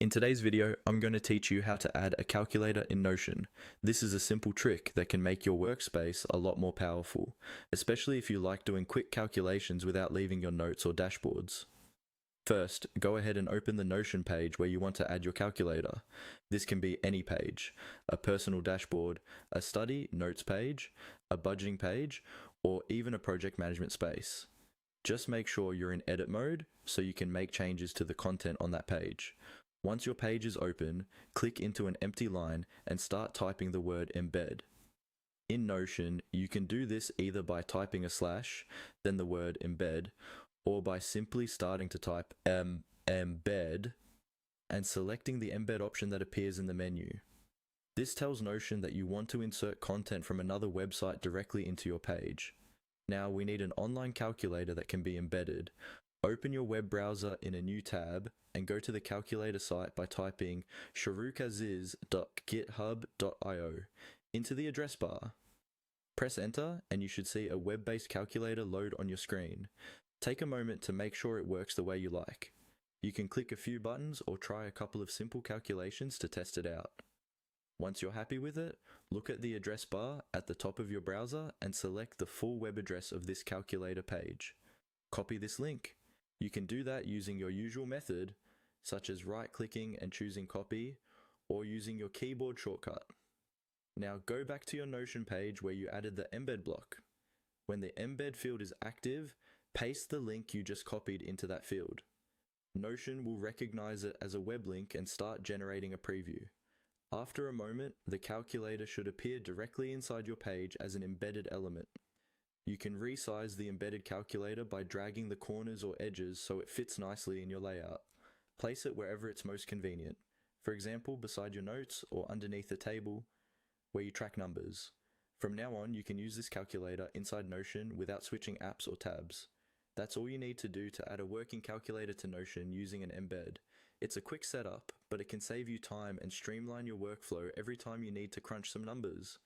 In today's video, I'm going to teach you how to add a calculator in Notion. This is a simple trick that can make your workspace a lot more powerful, especially if you like doing quick calculations without leaving your notes or dashboards. First, go ahead and open the Notion page where you want to add your calculator. This can be any page, a personal dashboard, a study notes page, a budgeting page, or even a project management space. Just make sure you're in edit mode so you can make changes to the content on that page. Once your page is open, click into an empty line and start typing the word embed. In Notion, you can do this either by typing a slash, then the word embed, or by simply starting to type embed and selecting the embed option that appears in the menu. This tells Notion that you want to insert content from another website directly into your page. Now we need an online calculator that can be embedded. Open your web browser in a new tab and go to the calculator site by typing sharukaziz.github.io into the address bar. Press enter and you should see a web-based calculator load on your screen. Take a moment to make sure it works the way you like. You can click a few buttons or try a couple of simple calculations to test it out. Once you're happy with it, look at the address bar at the top of your browser and select the full web address of this calculator page. Copy this link. You can do that using your usual method, such as right-clicking and choosing copy, or using your keyboard shortcut. Now go back to your Notion page where you added the embed block. When the embed field is active, paste the link you just copied into that field. Notion will recognize it as a web link and start generating a preview. After a moment, the calculator should appear directly inside your page as an embedded element. You can resize the embedded calculator by dragging the corners or edges so it fits nicely in your layout. Place it wherever it's most convenient. For example, beside your notes or underneath a table where you track numbers. From now on, you can use this calculator inside Notion without switching apps or tabs. That's all you need to do to add a working calculator to Notion using an embed. It's a quick setup, but it can save you time and streamline your workflow every time you need to crunch some numbers.